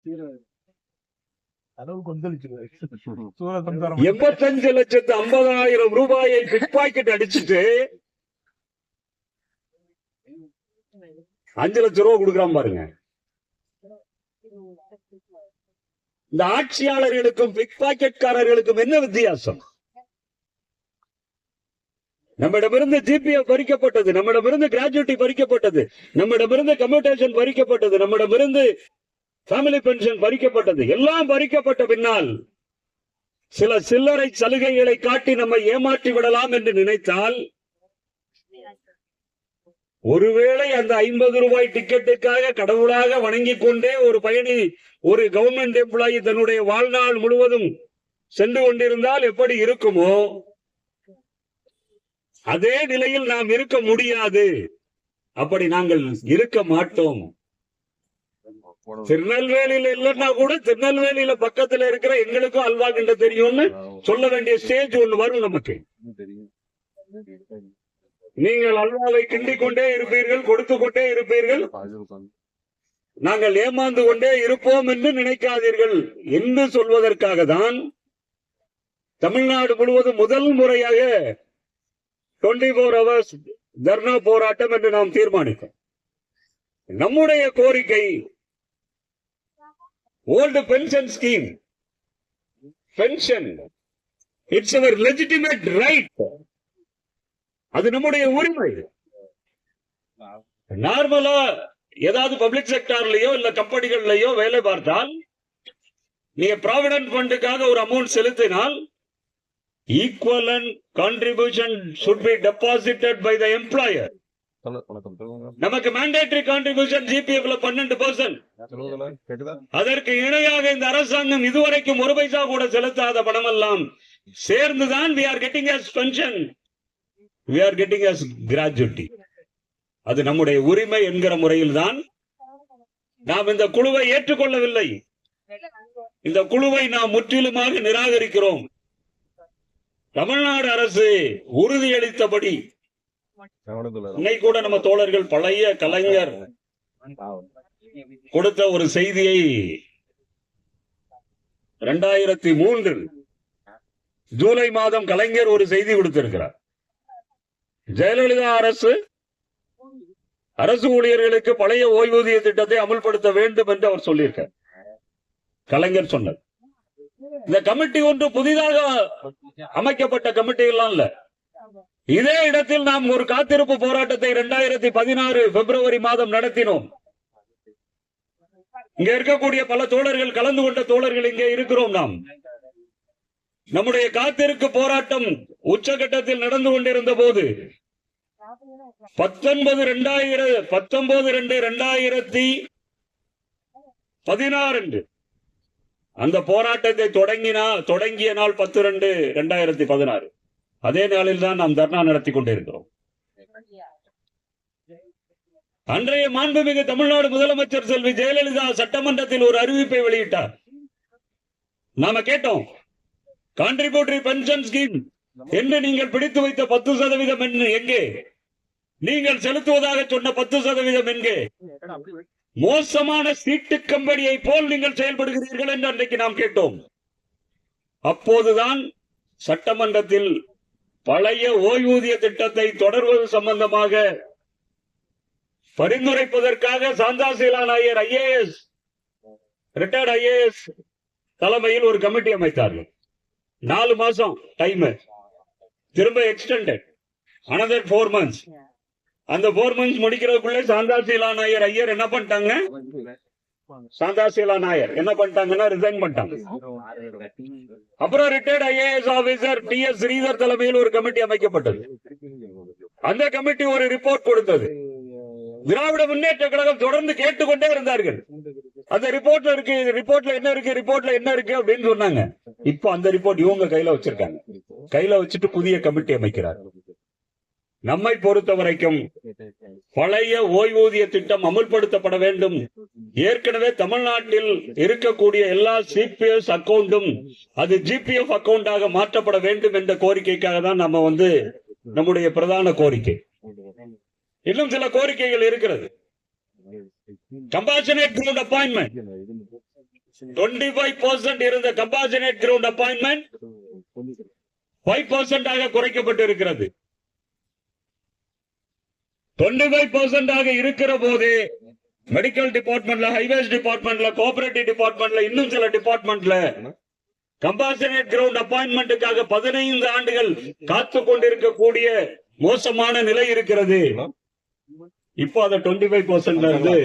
85,50,000 ரூபாயை big packet அடிச்சுட்டு 5 லட்சம் ரூபாய் கொடுக்குறான் பாருங்க. இந்த ஆட்சியாளர்களுக்கும் பிக் பாக்கெட்காரர்களுக்கும் என்ன வித்தியாசம்? நம்மிடமிருந்து ஜிபிஎஃப் பறிக்கப்பட்டது, நம்மிடமிருந்து கிராஜுவிட்டி பறிக்கப்பட்டது, நம்மிடமிருந்து கம்யூட்டேஷன் பறிக்கப்பட்டது, நம்மிடமிருந்து ஃபேமிலி பென்ஷன் பறிக்கப்பட்டது. எல்லாம் பறிக்கப்பட்ட பின்னால் சில சில்லறை சலுகைகளை காட்டி நம்மை ஏமாற்றி விடலாம் என்று நினைத்தால், ஒருவேளை அந்த 50 ரூபாய் டிக்கெட்டுக்காக கடவுளாக வணங்கிக் கொண்டே ஒரு பயணி, ஒரு கவர்மெண்ட் எம்ப்ளாயி தன்னுடைய வாழ்நாள் முழுவதும் சென்று கொண்டிருந்தால் எப்படி இருக்குமோ அதே நிலையில் நாம் இருக்க முடியாது. அப்படி நாங்கள் இருக்க மாட்டோம். திருநெல்வேலியில இல்லைன்னா கூட திருநெல்வேலியில பக்கத்துல இருக்கிற எங்களுக்கும் அல்வா கிண்ட தெரியும்னு சொல்ல வேண்டிய ஸ்டேஜ் ஒண்ணு வரும் நமக்கு. நீங்கள் அல்வாவை கிண்டிக் கொண்டே இருப்பீர்கள், கொடுத்து கொண்டே இருப்பீர்கள், நாங்கள் ஏமாந்து கொண்டே இருப்போம் என்று நினைக்காதீர்கள் என்று சொல்வதற்காக தான் தமிழ்நாடு முழுவதும் முதல் முறையாக 24 hours தர்ணா போராட்டம் என்று நாம் தீர்மானித்தோம். நம்முடைய கோரிக்கை old pension scheme, pension it's our legitimate right, அது நம்முடைய உரிமை. நார்மலா ஏதாவது பப்ளிக் செக்டார்லயோ இல்ல கம்பெனிகள்லயோ வேலை பார்த்தால் நீங்க ப்ராவிடன்ட் ஃபண்டுக்காக ஒரு அமௌண்ட் செலுத்தினால் equivalent contribution should be deposited by the employer. நமக்கு mandatory contribution GPF 12%. அதற்கு இணையாக இந்த அரசாங்கம் இதுவரைக்கும் 1 பைசா கூட செலுத்தாத பணமெல்லாம் சேர்ந்துதான் we are getting as pension, we are getting as gratuity. அது நம்முடைய உரிமை என்கிற முறையில் தான் நாம் இந்த குழுவை ஏற்றுக்கொள்ளவில்லை. இந்த குழுவை நாம் முற்றிலுமாக நிராகரிக்கிறோம். தமிழ்நாடு அரசு உறுதியளித்தபடி இன்னைக்கு கூட நம்ம தோழர்கள் பழைய கலைஞர் கொடுத்த ஒரு செய்தியை 2003 ஜூலை மாதம் கலைஞர் ஒரு செய்தி கொடுத்திருக்கிறார். ஜெயலலிதா அரசு ஊழியர்களுக்கு பழைய ஓய்வூதிய திட்டத்தை அமல்படுத்த வேண்டும் என்று அவர் சொல்லியிருக்கார். கலைஞர் சொன்னது. இந்த கமிட்டி ஒன்று புதிதாக அமைக்கப்பட்ட கமிட்டி எல்லாம் இல்ல. இதே இடத்தில் நாம் ஒரு காத்திருப்பு போராட்டத்தை 2016 பிப்ரவரி மாதம் நடத்தினோம். இங்க இருக்கக்கூடிய பல தோழர்கள், கலந்து கொண்ட தோழர்கள் இங்கே இருக்கிறோம். நாம் நம்முடைய காத்திருப்பு போராட்டம் உச்சகட்டத்தில் நடந்து கொண்டிருந்த போது 19/2/2016 அந்த போராட்டத்தை தொடங்கிய நாள் 10/2/2016. அதே நாளில் தான் நாம் தர்ணா நடத்தி கொண்டிருக்கிறோம். அன்றைய மாண்புமிகு தமிழ்நாடு முதலமைச்சர் செல்வி ஜெயலலிதா சட்டமன்றத்தில் ஒரு அறிவிப்பை வெளியிட்டார். நாம கேட்டோம், கான்ட்ரிபியூட்டரி பென்ஷன் ஸ்கீம் என்று நீங்கள் பிடித்து வைத்த 10% எங்கே? நீங்கள் செலுத்துவதாக சொன்ன 10% எங்கே? மோசமான சீட்டு கம்பெனியை போல் நீங்கள் செயல்படுகிறீர்கள் என்று அன்றைக்கு நாம் கேட்டோம். அப்போதுதான் சட்டமன்றத்தில் பழைய ஓய்வூதிய திட்டத்தை தொடர்வது சம்பந்தமாக பரிந்துரைப்பதற்காக சாந்தாசீலா நாயர் IAS, ரிட்டையர்ட் IAS தலைமையில் ஒரு கமிட்டி அமைத்தார்கள். 4 மாசம் டைம், திரும்ப எக்ஸ்டெண்டட் another 4 months. அந்த 4 months முடிக்கிறதுக்குள்ளே சாந்தாசீலா நாயர் ஐயர் என்ன பண்ணிட்டாங்க? சாந்தாசீலா நாயர் என்ன பண்ணிட்டாங்கன்னா ரிசைன் பண்ணிட்டாங்க. அப்புறம் retired IAS officer TS Sridhar தலைமையில் ஒரு கமிட்டி அமைக்கப்பட்டது. அந்த கமிட்டி ஒரு ரிப்போர்ட் கொடுத்தது. திராவிட முன்னேற்ற கழகம் தொடர்ந்து கேட்டுக்கொண்டே இருந்தார்கள். அந்த ரிப்போர்ட்ல இருக்கு, ரிப்போர்ட்ல என்ன இருக்கு, ரிப்போர்ட்ல என்ன இருக்கு அப்படின்னு சொன்னாங்க. இப்ப அந்த ரிப்போர்ட் இவங்க கையில வச்சிருக்காங்க. கையில வச்சுட்டு புதிய கமிட்டி அமைக்கிறார். நம்மை பொறுத்த வரைக்கும் பழைய ஓய்வூதிய திட்டம் அமுல்படுத்தப்பட வேண்டும். ஏற்கனவே தமிழ்நாட்டில் இருக்கக்கூடிய எல்லா CPS அக்கவுண்டும் அது GPF அக்கவுண்டாக மாற்றப்பட வேண்டும் என்ற கோரிக்கைக்காக தான் நம்ம நம்முடைய பிரதான கோரிக்கை. இன்னும் சில கோரிக்கைகள் இருக்கிறது. கம்பேஷனேட் கிரவுண்ட் அப்பாயின்மெண்ட், 25% இருந்த கம்பாஷனேட் கிரவுண்ட் அப்பாயின்மெண்ட் 5% ஆக குறைக்கப்பட்டு இருக்கிறது. 25% ஆக இருக்கிற போது மெடிக்கல் டிபார்ட்மெண்ட்ல, ஹைவேஸ் டிபார்ட்மெண்ட்ல, கோஆபரேட்டிவ் டிபார்ட்மெண்ட்ல, இன்னும் சில டிபார்ட்மெண்ட்ல கம்பாஷனேட் கிரவுண்ட் அப்பாயின்மெண்ட்டுக்காக 15 ஆண்டுகள் காத்து கொண்டிருக்கக்கூடிய மோசமான நிலை இருக்கிறது. இப்போ அதை 25% இருந்து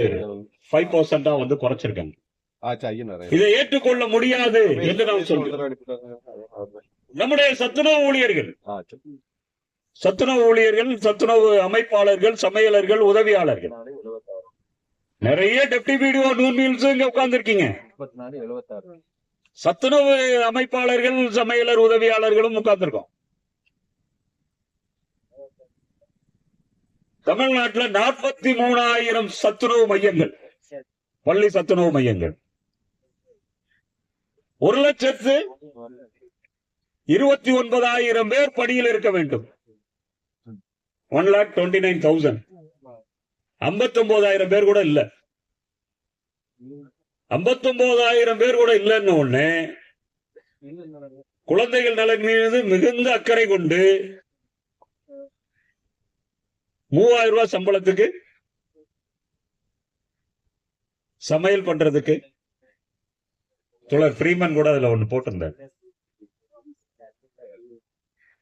5% வந்து குறைச்சிருக்காங்க. இதை ஏற்றுக்கொள்ள முடியாது என்று நாம் சொல்றோம். நம்முடைய சத்துணவு ஊழியர்கள், சத்துணவு அமைப்பாளர்கள், சமையலர்கள், உதவியாளர்கள், நிறைய டெப்டி பிடிஓ நூன் மீல்ஸ் இங்க உட்கார்ந்து இருக்கீங்க. சத்துணவு அமைப்பாளர்கள், சமையலர், உதவியாளர்களும் உட்கார்ந்துருக்கோம். தமிழ்நாட்டில் 43,000 சத்துணவு மையங்கள், பள்ளி சத்துணவு மையங்கள், 1,29,000 பேர் பணியில் இருக்க வேண்டும். 1,29,000, 59,000 பேர் கூட இல்ல. 59,000 பேர் கூட இல்லைன்னு ஒண்ணு, குழந்தைகள் நலன் மீது மிகுந்த அக்கறை கொண்டு 3,000 ரூபாய் சம்பளத்துக்கு சமையல் பண்றதுக்கு தோழர் ஃப்ரீமன் கூட அதுல ஒண்ணு போட்டிருந்தார்.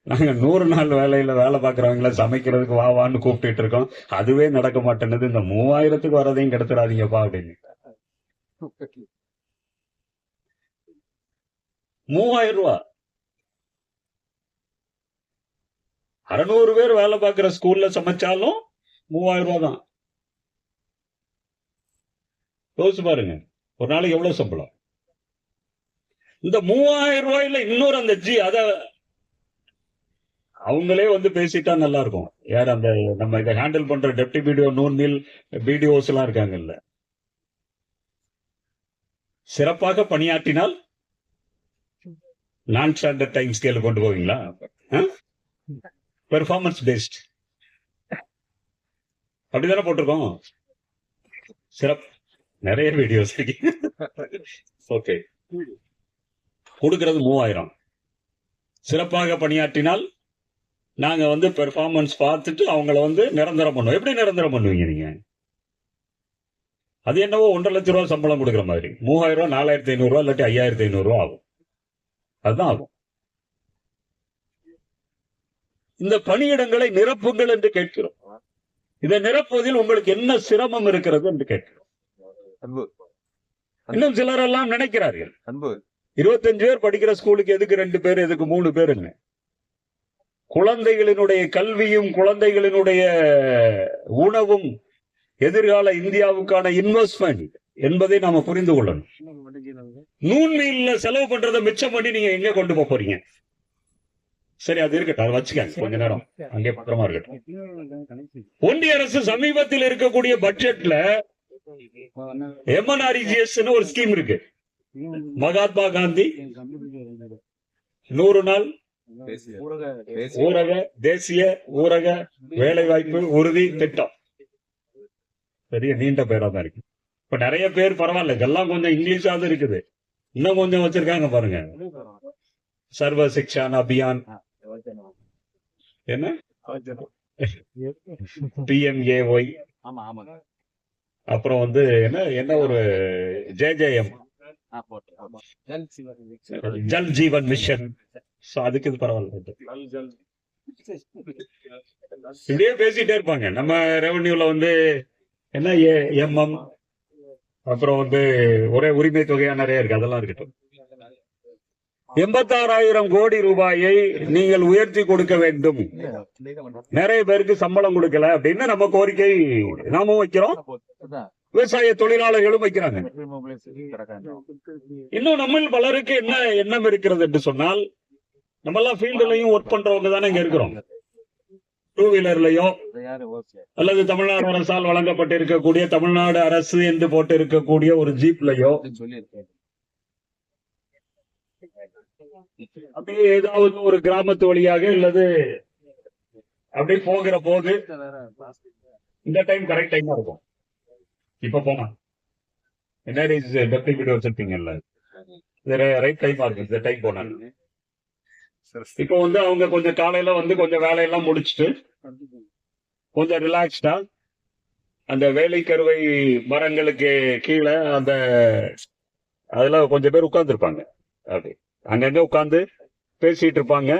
நாங்க 100 நாள் வேலையில வேலை பாக்குறவங்கள சமைக்கிறதுக்கு வான்னு கூப்பிட்டு இருக்கோம். அதுவே நடக்க மாட்டேன்னுது. இந்த 3,000க்கு வரதையும் கெடுத்துடாதீங்கப்பா அப்படின்னு. 3,000 ரூபாய் 600 பேர் வேலை பார்க்கிற ஸ்கூல்ல சமைச்சாலும் 3,000 ரூபாய் தான். யோசிச்சு பாருங்க, ஒரு நாளைக்கு எவ்வளவு சம்பளம். இந்த 3,000 ரூபாயில இன்னொரு அந்த அத அவங்களே வந்து பேசிட்டா நல்லா இருக்கும். யார் அந்த நம்ம இதை ஹேண்டில் பண்ற deputy BDO, noon meal BDOs எல்லாம் இருக்காங்கல்ல, சிறப்பாக பணியாற்றினால் நான் ஸ்டாண்டர்ட் டைம் ஸ்கேல் கொண்டு போவீங்களா? பெர்ஃபார்மன்ஸ் பேஸ்ட் அப்படிதானே போட்டிருக்கோம். சிறப்பு நிறைய வீடியோஸ் ஓகே. கொடுக்கிறது 3,000. சிறப்பாக பணியாற்றினால் நாங்க வந்து பெர்ஃபார்மன்ஸ் பார்த்துட்டு அவங்கள வந்து நிரந்தரம் பண்ணுவோம். எப்படி நிரந்தரம் பண்ணுவீங்க நீங்க? அது என்னவோ 1,50,000 ரூபாய் சம்பளம் கொடுக்குற மாதிரி 3,000 ரூபாய், 4,500 ரூபாய் இல்லாட்டி 5,500 ரூபாய் ஆகும். அதுதான் ஆகும். இந்த பணியிடங்களை நிரப்புங்கள் என்று கேட்கிறோம். இதை நிரப்புவதில் உங்களுக்கு என்ன சிரமம் இருக்கிறது என்று கேட்கிறோம். இன்னும் சிலர் எல்லாம் நினைக்கிறார்கள், 25 பேர் படிக்கிற ஸ்கூலுக்கு எதுக்கு 2 பேர், எதுக்கு 3 பேருங்க? குழந்தைகளினுடைய கல்வியும் குழந்தைகளினுடைய உணவும் எதிர்கால இந்தியாவுக்கான இன்வெஸ்ட்மெண்ட் என்பதை நாம புரிந்து கொள்ளணும். நூன் மீல்ல செலவு பண்றதை மிச்சம் பண்ணி நீங்க எங்க கொண்டு போக போறீங்க? சரி, அது இருக்கட்டும், அதை வச்சுக்காங்க கொஞ்ச நேரம், அங்கே பத்திரமா இருக்கட்டும். ஒன்றிய அரசு சமீபத்தில் இருக்கக்கூடிய பட்ஜெட்ல MNREGS ஒரு ஸ்கீம் இருக்கு. மகாத்மா காந்தி 100 நாள் ஊரக தேசிய ஊரக வேலை வாய்ப்பு உறுதி திட்டம். பெரிய நீண்ட பேரா தான் இருக்கு. இப்ப நிறைய பேர் பரவாயில்ல, இதெல்லாம் கொஞ்சம் இங்கிலீஷாவது இருக்குது, இன்னும் கொஞ்சம் வச்சிருக்காங்க பாருங்க. சர்வ சிக்ஷான் அபியான், என்ன PMAY, அப்புறம் வந்து என்ன ஒரு JJM, ஜல் ஜீவன் மிஷன். அதுக்கு இது பரவாயில்ல. இப்படியே பேசிட்டே இருப்பாங்க. நம்ம ரெவன்யூல வந்து என்ன MM, அப்புறம் வந்து ஒரே உரிமை தொகையா நிறைய இருக்கு, அதெல்லாம் இருக்கட்டும். 86,000 கோடி ரூபாயை நீங்கள் உயர்த்தி கொடுக்க வேண்டும். நிறைய பேருக்கு சம்பளம் கொடுக்கல அப்படின்னு நம்ம கோரிக்கை நாமும் வைக்கிறோம், விவசாய தொழிலாளர்களும் வைக்கிறாங்க. இன்னும் நம்ம பலருக்கு என்ன எண்ணம் இருக்கிறது என்று சொன்னால், நம்ம எல்லாம் ஃபீல்டுலயும் ஒர்க் பண்றவங்க தானே இங்க இருக்கிறோம். 2 வீலர்லயோ அல்லது தமிழ்நாடு அரசால் வழங்கப்பட்டிருக்கக்கூடிய தமிழ்நாடு அரசு என்று போட்டு இருக்கக்கூடிய ஒரு ஜீப்லயோ அப்படியே ஏதாவது ஒரு கிராமத்து வழியாக அல்லது அப்படி போகிற போது இந்த டைம் கரெக்ட் டைமா இருக்கும். இப்ப போனா என்னடி டெப்டி வீடியோ வச்சிருப்பீங்கல்ல, ரைட் டைமா இருக்கு, இந்த டைம் போனாங்க. இப்போ வந்து அவங்க கொஞ்சம் காலையில வந்து கொஞ்சம் வேலையெல்லாம் முடிச்சுட்டு கொஞ்சம் ரிலாக்ஸ்டா அந்த வேலைக்கருவை மரங்களுக்கு கீழே அந்த அதுல கொஞ்சம் பேர் உட்கார்ந்து இருப்பாங்க. அப்படி அங்கங்க உட்கார்ந்து பேசிட்டு இருப்பாங்க,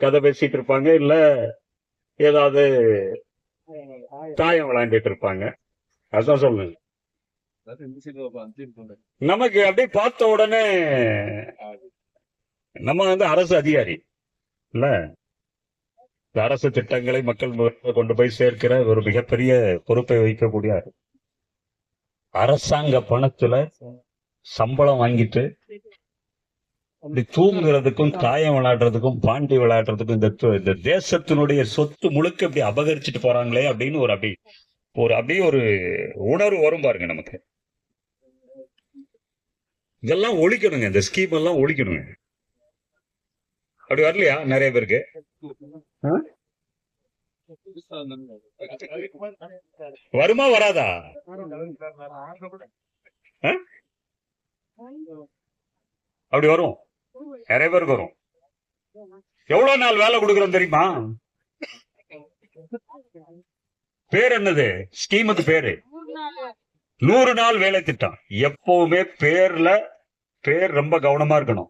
கதை பேசிட்டு இருப்பாங்க, இல்ல ஏதாவது தாயம் விளையாண்டுட்டு இருப்பாங்க. அதான் சொல்லுங்க. நமக்கு அப்படியே பார்த்த உடனே நம்ம வந்து அரசு அதிகாரி இல்ல, அரசு திட்டங்களை மக்கள் கொண்டு போய் சேர்க்கிற ஒரு மிகப்பெரிய பொறுப்பை வைக்கக்கூடிய அரசாங்க பணத்துல சம்பளம் வாங்கிட்டு அப்படி தூங்குறதுக்கும் தாயம் விளையாடுறதுக்கும் பாண்டி விளையாடுறதுக்கும் இந்த தேசத்தினுடைய சொத்து முழுக்க இப்படி அபகரிச்சுட்டு போறாங்களே அப்படின்னு அப்படியே ஒரு உணர்வு வரும் பாருங்க நமக்கு. இதெல்லாம் ஒழிக்கணுங்க, இந்த ஸ்கீம் எல்லாம் ஒழிக்கணுங்க. அப்படி வரலையா நிறைய பேருக்கு? வருமா வராதா? அப்படி வரும், நிறைய பேருக்கு வரும். எவ்வளவு நாள் வேலை கொடுக்கறோம் தெரியுமா? பேர் என்னது ஸ்கீமுக்கு பேரு? 100 நாள் வேலை திட்டம். எப்பவுமே பேர் ரொம்ப கவனமா இருக்கணும்.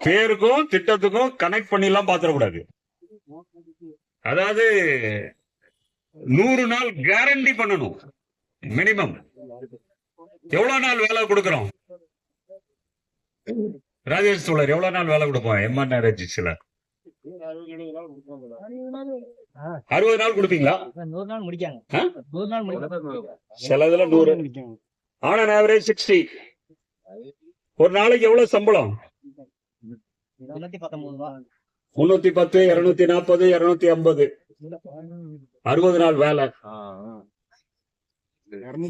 பேருக்கும் திட்டத்துக்கும் கனெக்ட் பண்ணி எல்லாம் பாத்திரக்கூடாது. அதாவது 100 நாள் கேரண்டி பண்ணணும் மினிமம். எவ்வளவு நாள் வேலை கொடுக்கறோம்? ராஜேஷ் சோழர் எவ்வளவு நாள் வேலை கொடுப்போம்? எம்என் சில 60 நாள் கொடுப்பீங்களா? 100 நாள் முடிக்காங்க. 100 நாள் சிலதுல 100, ஆன் அன் ஆவரேஜ் 60. ஒரு நாளைக்கு எவ்வளவு சம்பளம்? 310, 240, 250. 60 நாள் வேலை.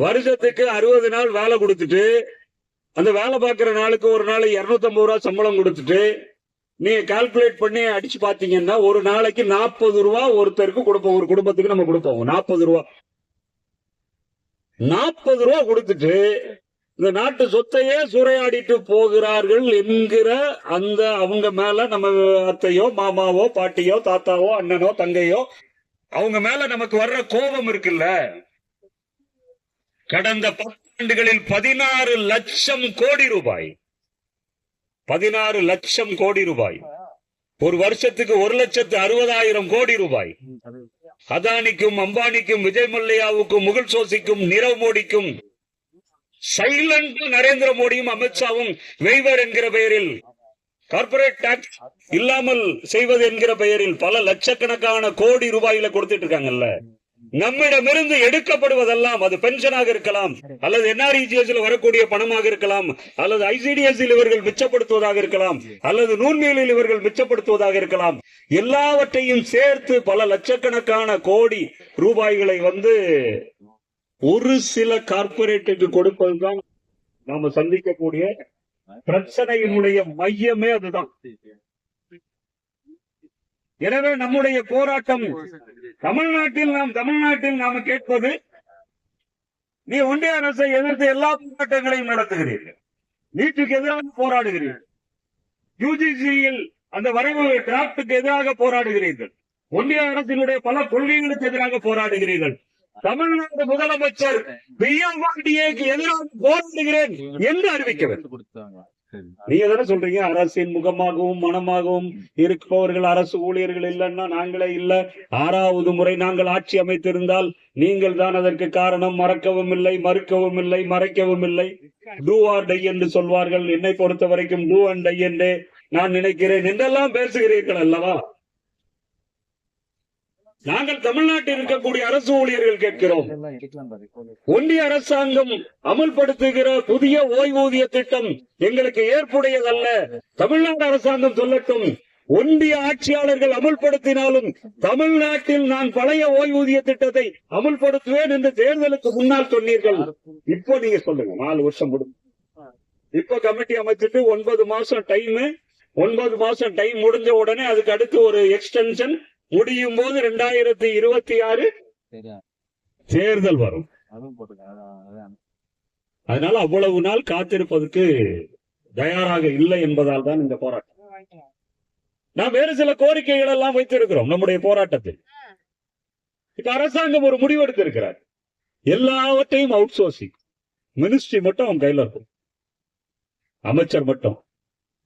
வருஷத்துக்கு 60 நாள் வேலை கொடுத்துட்டு அந்த வேலை பார்க்கிற நாளுக்கு ஒரு நாளைக்கு 250 ரூபாய் சம்பளம் கொடுத்துட்டு நீங்க கால்குலேட் பண்ணி அடிச்சு பாத்தீங்கன்னா ஒரு நாளைக்கு 40 ரூபாய் ஒருத்தருக்கு கொடுப்போம். ஒரு குடும்பத்துக்கு நம்ம கொடுப்போம் 40 ரூபாய். 40 ரூபாய் கொடுத்துட்டு இந்த நாட்டு சொத்தையே சூறையாடிட்டு போகிறார்கள் என்கிற அந்த அவங்க மேல நம்ம அத்தையோ மாமாவோ பாட்டியோ தாத்தாவோ அண்ணனோ தங்கையோ அவங்க மேல நமக்கு வர்ற கோபம் இருக்குல்ல. கடந்த 10 ஆண்டுகளில் 16 லட்சம் கோடி ரூபாய், 16 லட்சம் கோடி ரூபாய். ஒரு வருஷத்துக்கு 1,60,000 கோடி ரூபாய். அதானிக்கும் அம்பானிக்கும் விஜய் மல்லையாவுக்கும் முகுல் சோசிக்கும் நீரவ் மோடிக்கும் சைலண்ட் நரேந்திர மோடியும் அமித்ஷாவும் வெய்வர் என்கிற பெயரில் கார்பரேட் டாக்ஸ் இல்லாமல் செய்வது என்கிற பெயரில் பல லட்சக்கணக்கான கோடி ரூபாயில கொடுத்துட்டு இருக்காங்கல்ல. நம்மிடமிருந்து எடுக்கப்படுவதெல்லாம் அது பென்ஷனாக இருக்கலாம், அல்லது என்ஆர்இஜிஎஸ் வரக்கூடிய பணமாக இருக்கலாம், அல்லது ஐசிடிஎஸ் இவர்கள் மிச்சப்படுத்துவதாக இருக்கலாம், அல்லது நூன்மேலில் இவர்கள் மிச்சப்படுத்துவதாக இருக்கலாம். எல்லாவற்றையும் சேர்த்து பல லட்சக்கணக்கான கோடி ரூபாய்களை வந்து ஒரு சில கார்பரேட்டுக்கு கொடுப்பதுதான் நாம சந்திக்கக்கூடிய பிரச்சனையினுடைய மையமே அதுதான். எனவே நம்முடைய போராட்டம் தமிழ்நாட்டில் நாம கேட்பது, நீ ஒன்றிய அரசை எதிர்த்து எல்லா போராட்டங்களையும் நடத்துகிறீர்கள், நீட்டுக்கு எதிராக போராடுகிறீர்கள், யுஜிசியில் அந்த வரைவு டிராப்டுக்கு எதிராக போராடுகிறீர்கள், ஒன்றிய அரசினுடைய பல கொள்கைகளுக்கு எதிராக போராடுகிறீர்கள். தமிழ்நாடு முதலமைச்சர் பிஎம்ஆர்டிஏக்கு எதிராக போராடுகிறேன் என்று அறிவிக்க வேண்டும். நீங்க தானே சொல்றீங்க அரசின் முகமாகவும் மனமாகவும் இருப்பவர்கள் அரசு ஊழியர்கள் இல்லைன்னா நாங்களே இல்ல, 6வது முறை நாங்கள் ஆட்சி அமைத்திருந்தால் நீங்கள் தான் அதற்கு காரணம், மறக்கவும் இல்லை, மறுக்கவும் இல்லை, மறைக்கவும் இல்லை, டூ ஆர் டை என்று சொல்வார்கள். என்னை பொறுத்த வரைக்கும் டூ அண்ட் டை என்றே நான் நினைக்கிறேன் என்றெல்லாம் பேசுகிறீர்கள் அல்லவா? நாங்கள் தமிழ்நாட்டில் இருக்கக்கூடிய அரசு ஊழியர்கள் கேட்கிறோம், ஒன்றிய அரசாங்கம் அமல்படுத்துகிற புதிய ஓய்வூதிய திட்டம் எங்களுக்கு ஏற்புடையதல்ல. தமிழ்நாடு அரசாங்கம் சொல்லட்டும். ஒன்றிய ஆட்சியாளர்கள் அமல்படுத்தினாலும் தமிழ்நாட்டில் நான் பழைய ஓய்வூதிய திட்டத்தை அமல்படுத்துவேன் என்று தேர்தலுக்கு முன்னால் சொன்னீர்கள். இப்போ நீங்க சொல்லுங்க, 4 வருஷம் முடியும். இப்ப கமிட்டி அமைச்சிட்டு 9 மாசம் டைம், 9 மாசம் டைம் முடிஞ்ச உடனே அதுக்கு அடுத்து ஒரு எக்ஸ்டென்ஷன் முடியும் போது 2026 தேர்தல் வரும். அதனால அவ்வளவு நாள் காத்திருப்பதற்கு தயாராக இல்லை என்பதால் தான் இந்த போராட்டம். நாம் வேறு சில கோரிக்கைகள் எல்லாம் வைத்திருக்கிறோம் நம்முடைய போராட்டத்தில். இப்ப அரசாங்கம் ஒரு முடிவெடுத்திருக்கிறார், எல்லாவற்றையும் அவுட் சோர்சிங். மினிஸ்ட்ரி மட்டும் அவன் கையில இருக்கும், அமைச்சர் மட்டும்.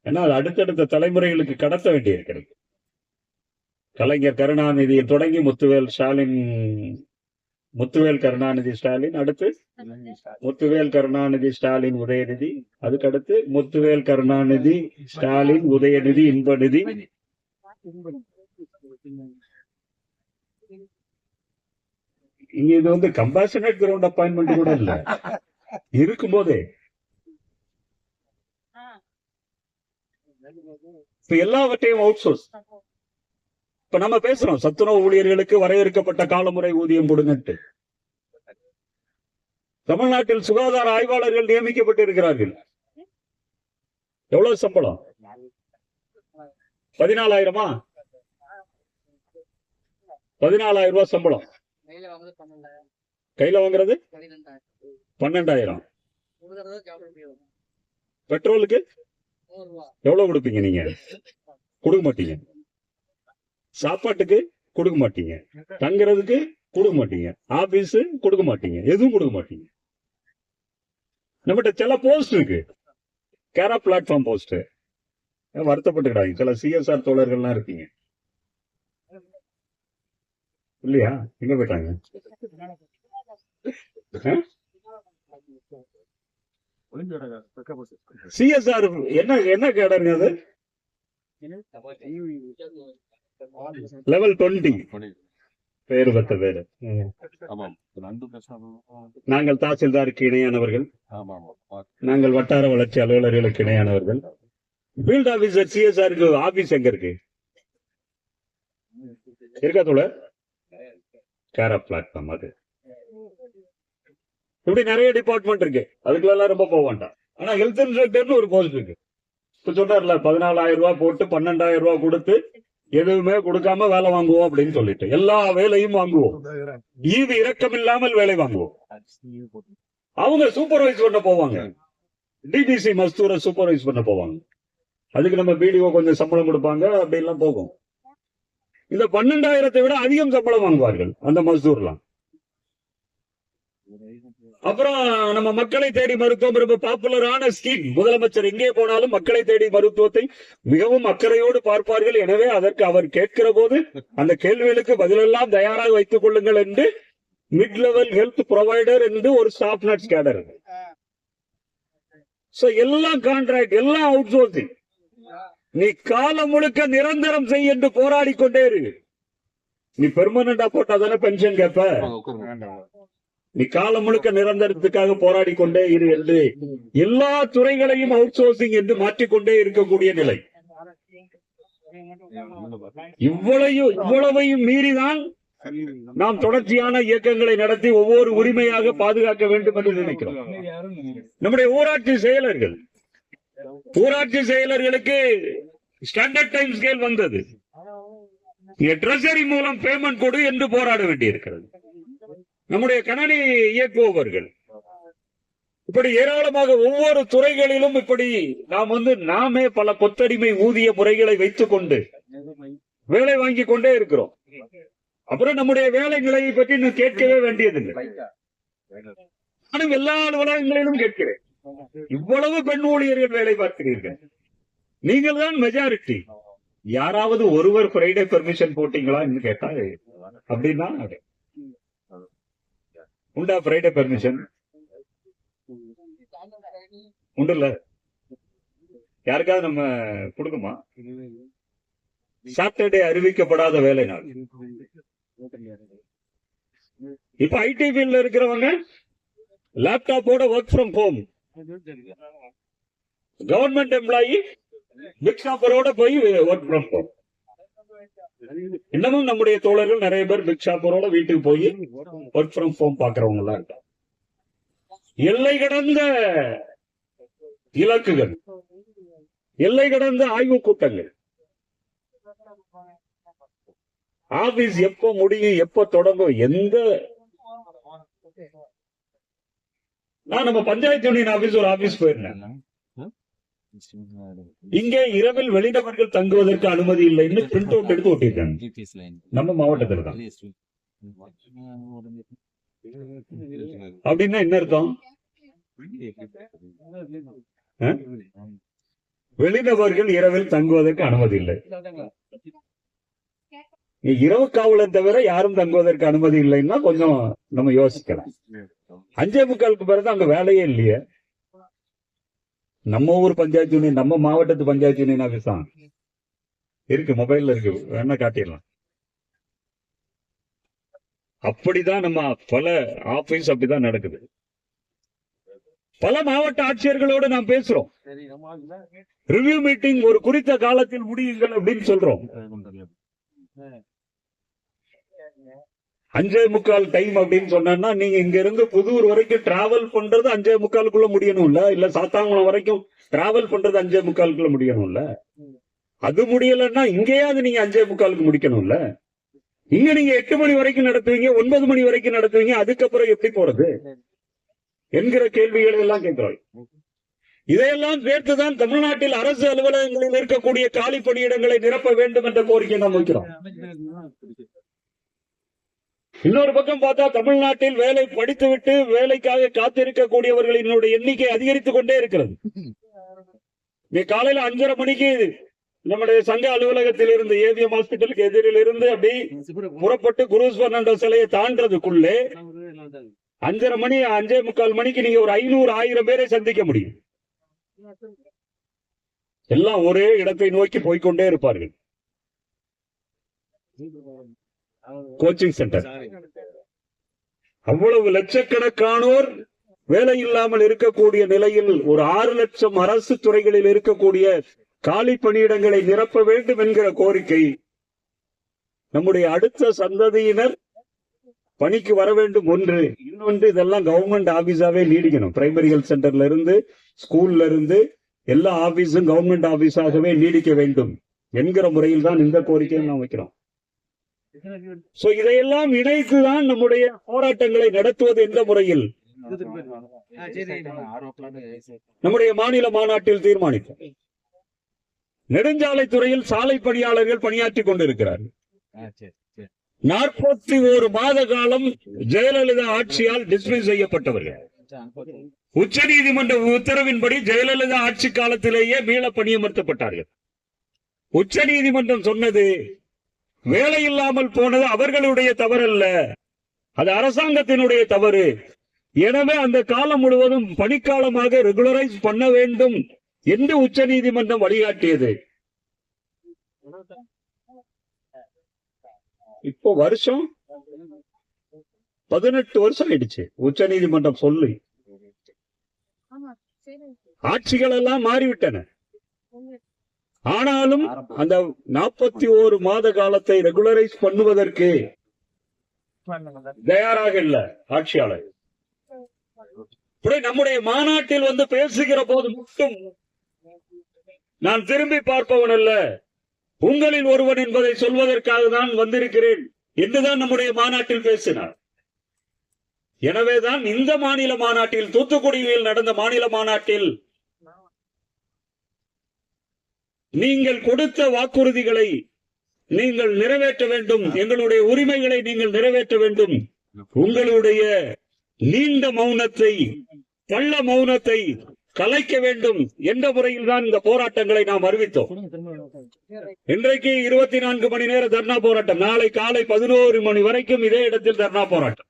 ஏன்னா அது அடுத்தடுத்த தலைமுறைகளுக்கு கடத்த வேண்டியிருக்கிறது. கலைஞர் கருணாநிதியை தொடங்கி முத்துவேல் கருணாநிதி ஸ்டாலின், அடுத்து முத்துவேல் கருணாநிதி ஸ்டாலின் உதயநிதி, அதுக்கடுத்து முத்துவேல் கருணாநிதி ஸ்டாலின் உதயநிதி இன்பநிதி. இங்க இது வந்து கம்பாஷனேட் கிரவுண்ட் அப்பாயின்மெண்ட் கூட இல்ல, இருக்கும்போதே இப்ப எல்லாவற்றையும் அவுட் சோர்ஸ். இப்ப நம்ம பேசுறோம் சத்துணவு ஊழியர்களுக்கு வரையறுக்கப்பட்ட காலமுறை ஊதியம் கொடுங்கட்டு. தமிழ்நாட்டில் சுகாதார ஆய்வாளர்கள் நியமிக்கப்பட்டு இருக்கிறார்கள். எவ்வளவு சம்பளம்? 14,000 14,000 ரூபாய் சம்பளம். கையில வாங்குறது 12,000. பெட்ரோலுக்கு எவ்வளவு கொடுப்பீங்க? நீங்க கொடுக்க மாட்டீங்க. சாப்பாட்டுக்கு கொடுக்க மாட்டீங்க, தங்குறதுக்கு கொடுக்க மாட்டீங்க, ஆபீஸ் கொடுக்க மாட்டீங்க, எதுவும் கொடுக்க மாட்டீங்க. நம்மகிட்ட சில போஸ்ட் இருக்கு, கேரா பிளாட்ஃபார்ம் போஸ்ட். வருத்தப்பட்டுக்கிறாங்க சில சிஎஸ்ஆர் தோழர்கள்லாம் இருக்கீங்க இல்லையா? எங்க போயிட்டாங்க? சிஎஸ்ஆர் என்ன கேடருங்க அது? லெவல் 20 பேரு பத்த பேரு. நாங்கள் தாசில்தாருக்கு இணையானவர்கள், நாங்கள் வட்டார வளர்ச்சி அலுவலர்களுக்கு இணையானவர்கள். ஃபீல்ட் ஆபீசர் சிஎஸ்ஆருக்கு ஆபீஸ் எங்க இருக்கு? இருக்கா தோழர்? கேரா பிளாட்ஃபார்ம். அது இப்படி நிறைய டிபார்ட்மெண்ட் இருக்கு, அதுக்குள்ள ரொம்ப போக வேண்டாம். ஆனா ஹெல்த் இன்ஸ்பெக்டர்னு ஒரு போஸ்ட் இருக்கு. இப்ப சொன்னார்ல 14,000 ரூபாய் போட்டு 12,000 ரூபாய் கொடுத்து எதுவுமே கொடுக்காம வேலை வாங்குவோம் அப்படின்னு சொல்லிட்டு எல்லா வேலையும் வாங்குவோம், ஈவு இரக்கம் இல்லாமல் வேலை வாங்குவோம். அவங்க சூப்பர்வைஸ் பண்ண போவாங்க, டிபிசி மஸ்தூரை சூப்பர்வைஸ் பண்ண போவாங்க. அதுக்கு நம்ம பிடிஓ கொஞ்சம் சம்பளம் கொடுப்பாங்க, அப்படி எல்லாம் போகும். இந்த 12,000 விட அதிகம் சம்பளம் வாங்குவார்கள் அந்த மஸ்தூர்லாம். அப்புறம் நம்ம மக்களை தேடி மருத்துவம் ரொம்ப பாப்புலரான ஸ்கீம். முதலமைச்சர் எங்கே போனாலும் மக்களை தேடி மருத்துவத்தை மிகவும் அக்கறையோடு பார்ப்பார்கள். எனவே அதற்கு அவர் கேட்கிற போது அந்த கேள்விகளுக்கு பதிலெல்லாம் தயாராக வைத்துக் கொள்ளுங்கள் என்று மிட் லெவல் ஹெல்த் ப்ரொவைடர் என்று ஒரு ஸ்டாஃப் நர்ஸ் கேடர். எல்லாம் கான்ட்ராக்ட், எல்லாம் அவுட் சோர்சிங். நீ காலம் முழுக்க நிரந்தரம் செய் என்று போராடி கொண்டே இரு. நீ பெர்மனண்டா போட்டா தானே பென்ஷன் கேட்ப. நீ காலம் முழுக்க நிரந்தரத்துக்காக போராடி கொண்டே இரு என்று எல்லா துறைகளையும் அவுட் சோர்சிங் என்று மாற்றிக்கொண்டே இருக்கக்கூடிய நிலை. இவ்வளவையும் மீறிதான் நாம் தொடர்ச்சியான இயக்கங்களை நடத்தி ஒவ்வொரு உரிமையாக பாதுகாக்க வேண்டும் என்று நினைக்கிறோம். நம்முடைய ஊராட்சி செயலர்களுக்கு ஸ்டாண்டர்ட் டைம் ஸ்கேல் வந்தது. ட்ரெஷரி மூலம் பேமெண்ட் கொடு என்று போராட வேண்டியிருக்கிறது. நம்முடைய கணனி இயக்குபவர்கள் இப்படி ஏராளமாக ஒவ்வொரு துறைகளிலும் இப்படி நாமே பல கொத்தடிமை ஊதிய முறைகளை வைத்துக் கொண்டு வேலை வாங்கி கொண்டே இருக்கிறோம். அப்புறம் நம்முடைய வேலை நிலையை பற்றி நான் கேட்கவே வேண்டியதில்லை. நானும் எல்லா அலுவலகங்களிலும் கேட்கிறேன், இவ்வளவு பெண் ஊழியர்கள் வேலை பார்க்கிறீர்கள், நீங்கள் தான் மெஜாரிட்டி. யாராவது ஒருவர் ஃப்ரைடே பெர்மிஷன் போட்டீங்களா கேட்டா அப்படின்னா உண்டா? ஃப்ரைடே பெர்மிஷன் உண்டுல்ல? யாருக்காவது நம்ம கொடுக்குமா? சாட்டர்டே அறிவிக்கப்படாத வேலை நாள். இப்ப ஐடி ஃபீல்ட்ல இருக்கிறவங்க லேப்டாப்போட work from home. Government employee big ஷாப்பரோட போய் ஒர்க் ஃப்ரம் ஹோம். இன்னமும் நம்முடைய தோழர்கள் நிறைய பேர் பிக் ஷாப்பரோட வீட்டுக்கு போய் ஒர்க் ஃப்ரம் ஹோம் பாக்குறவங்க எல்லாம் இருக்காங்க. எல்லை கடந்த இலக்குகள், எல்லை கடந்த ஆய்வு கூட்டங்கள், ஆபீஸ் எப்ப முடியும் எப்ப தொடங்கும், எந்த நான் நம்ம பஞ்சாயத்து யூனியன் ஆபீஸ் ஒரு ஆபீஸ் போயிருந்தேன். இங்கே இரவில் வெளிநபர்கள் தங்குவதற்கு அனுமதி இல்லைன்னு பிரிண்ட் அவுட் எடுத்து ஒட்டிருக்காங்க. நம்ம மாவட்டத்தில் தான். அப்படின்னா என்ன அர்த்தம்? வெளிநபர்கள் இரவில் தங்குவதற்கு அனுமதி இல்லை. இரவு காவலர் தவிர யாரும் தங்குவதற்கு அனுமதி இல்லைன்னா கொஞ்சம் நம்ம யோசிக்கலாம். 5:45 பிறகு அங்க வேலையே இல்லையே. நம்ம ஊர் பஞ்சாயத்து யூனியன், நம்ம மாவட்டத்து பஞ்சாயத்து யூனியன் ஆபீஸ் தான் இருக்கு, மொபைல்ல இருக்கு, வேணா காட்டிடலாம். அப்படிதான் நம்ம பல ஆபீஸ் அப்படிதான் நடக்குது. பல மாவட்ட ஆட்சியர்களோடு நாம் பேசுறோம். ரிவ்யூ மீட்டிங் ஒரு குறித்த காலத்தில் முடியுங்கள் அப்படின்னு சொல்றோம். 5:45 டைம் அப்படின்னு சொன்னா நீங்க இங்க இருந்து புதூர் வரைக்கும் டிராவல் பண்றது 5:45 முடியணும்ல, இல்ல சாத்தாங்குளம் வரைக்கும் டிராவல் பண்றது 5:45 முடியணும்ல. அது முடியலன்னா இங்கேயாவது நீங்க 5:45 முடிக்கணும்ல. இங்க நீங்க 8 மணி வரைக்கும் நடத்துவீங்க, 9 மணி வரைக்கும் நடத்துவீங்க, அதுக்கப்புறம் எப்படி போறது என்கிற கேள்விகளை எல்லாம் கேட்கிறோம். இதையெல்லாம் சேர்த்துதான் தமிழ்நாட்டில் அரசு அலுவலகங்களில் இருக்கக்கூடிய காலி பணியிடங்களை நிரப்ப வேண்டும் என்ற கோரிக்கை நாம் வைக்கிறோம். இன்னொரு பக்கம் பார்த்தா தமிழ்நாட்டில் வேலை படித்துவிட்டு வேலைக்காக காத்திருக்கக்கூடியவர்களினுடைய எண்ணிக்கை அதிகரித்துக் கொண்டே இருக்கிறது. காலையில 5:30 மணிக்கு நம்முடைய சங்க அலுவலகத்தில் இருந்து ஏவிஎம் ஹாஸ்பிட்டலுக்கு எதிரில் இருந்து அப்படி புறப்பட்டு குருஸ் பெர்னாண்டோ சிலையை தாண்டதுக்குள்ளே 5:30 மணி 5:45 மணிக்கு நீங்க ஒரு 500-1000 பேரை சந்திக்க முடியும். எல்லாம் ஒரே இடத்தை நோக்கி போய்கொண்டே இருப்பார்கள். Coaching centre. அவ்வளவு லட்சக்கணக்கானோர் வேலை இல்லாமல் இருக்கக்கூடிய நிலையில் ஒரு 6 லட்சம் அரசு துறைகளில் இருக்கக்கூடிய காலி பணியிடங்களை நிரப்ப வேண்டும் என்கிற கோரிக்கை. நம்முடைய அடுத்த சந்ததியினர் பணிக்கு வர வேண்டும் ஒன்று. இன்னொன்று, இதெல்லாம் கவர்மெண்ட் ஆபீஸாவே நீடிக்கணும். பிரைமரி ஹெல்த் சென்டர்ல இருந்து ஸ்கூல்ல இருந்து எல்லா ஆபீஸும் கவர்மெண்ட் ஆபீஸாகவே நீடிக்க வேண்டும் என்கிற முறையில் தான் இந்த கோரிக்கையை நாம் வைக்கிறோம். சோ இதையெல்லாம் இணைத்துதான் நம்முடைய போராட்டங்களை நடத்துவது எந்த முறையில் நம்முடைய மாநில மாநாட்டில் தீர்மானித்தோம். நெடுஞ்சாலை துறையில் சாலை பணியாளர்கள் பணியாற்றிக் கொண்டிருக்கிறார்கள். 41 மாத காலம் ஜெயலலிதா ஆட்சியால் டிஸ்மிஸ் செய்யப்பட்டவர்கள். உச்ச நீதிமன்ற உத்தரவின்படி ஜெயலலிதா ஆட்சி காலத்திலேயே மீள பணியமர்த்தப்பட்டார்கள். உச்ச நீதிமன்றம் சொன்னது, வேலை இல்லாமல் போனது அவர்களுடைய தவறல்ல, அது அரசாங்கத்தினுடைய தவறு. எனவே அந்த காலம் முழுவதும் பணிக்காலமாக ரெகுலரைஸ் பண்ண வேண்டும் என்று உச்ச நீதிமன்றம் வழிகாட்டியது. இப்போ வருஷம் 18 வருஷம் ஆயிடுச்சு உச்ச நீதிமன்றம் சொல்லி. ஆட்சிகள் எல்லாம் மாறிவிட்டன. ஆனாலும் அந்த 41 மாத காலத்தை ரெகுலரைஸ் பண்ணுவதற்கு தயாராக இல்ல ஆட்சியாளர். நம்முடைய மாநாட்டில் வந்து பேசுகிற போது மட்டும் நான் திரும்பி பார்ப்பவன் அல்ல, உங்களில் ஒருவன் என்பதை சொல்வதற்காக தான் வந்திருக்கிறேன் என்றுதான் நம்முடைய மாநாட்டில் பேசினார். எனவேதான் இந்த மாநில மாநாட்டில், தூத்துக்குடியில் நடந்த மாநில மாநாட்டில் நீங்கள் கொடுத்த வாக்குறுதிகளை நீங்கள் நிறைவேற்ற வேண்டும், எங்களுடைய உரிமைகளை நீங்கள் நிறைவேற்ற வேண்டும், உங்களுடைய நீண்ட மௌனத்தை, பள்ள மௌனத்தை கலைக்க வேண்டும் என்ற முறையில் தான் இந்த போராட்டங்களை நாம் அறிவித்தோம். இன்றைக்கு 24 மணி நேர தர்ணா போராட்டம். நாளை காலை 11 மணி வரைக்கும் இதே இடத்தில் தர்ணா போராட்டம்.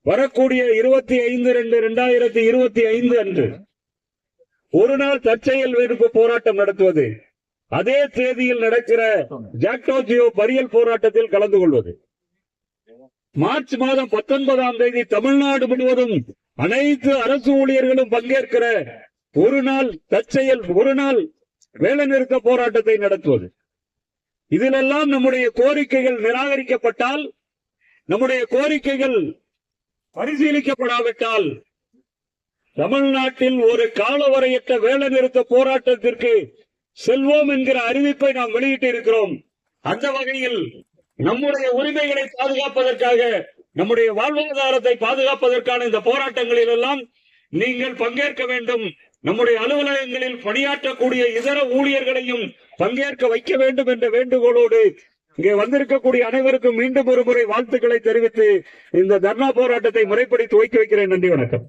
வரக்கூடிய 25/2/2025 அன்று ஒரு நாள் தற்செயல் வெறுப்பு போராட்டம் நடத்துவது, அதே தேதியில் நடக்கிற ஜாக்டோ ஜியோ மறியல் போராட்டத்தில் கலந்து கொள்வது, மார்ச் மாதம் 19ஆம் தேதி தமிழ்நாடு முழுவதும் அனைத்து அரசு ஊழியர்களும் பங்கேற்கிற ஒரு நாள் தற்செயல், ஒரு நாள் வேலை நிறுத்த போராட்டத்தை நடத்துவது. இதிலெல்லாம் நம்முடைய கோரிக்கைகள் நிராகரிக்கப்பட்டால், நம்முடைய கோரிக்கைகள் பரிசீலிக்கப்படாவிட்டால், தமிழ்நாட்டில் ஒரு காலவரையற்ற வேலை நிறுத்த போராட்டத்திற்கு செல்வோம் என்கிற அறிவிப்பை நாம் வெளியிட்டு இருக்கிறோம். அந்த வகையில் நம்முடைய உரிமைகளை பாதுகாப்பதற்காக நம்முடைய வாழ்வாதாரத்தை பாதுகாப்பதற்கான இந்த போராட்டங்களில் எல்லாம் நீங்கள் பங்கேற்க வேண்டும். நம்முடைய அலுவலகங்களில் பணியாற்றக்கூடிய இதர ஊழியர்களையும் பங்கேற்க வைக்க வேண்டும் என்ற வேண்டுகோளோடு இங்கே வந்திருக்கக்கூடிய அனைவருக்கும் மீண்டும் ஒரு முறை வாழ்த்துக்களை தெரிவித்து இந்த தர்ணா போராட்டத்தை முறைப்படி துவக்கி வைக்கிறேன். நன்றி, வணக்கம்.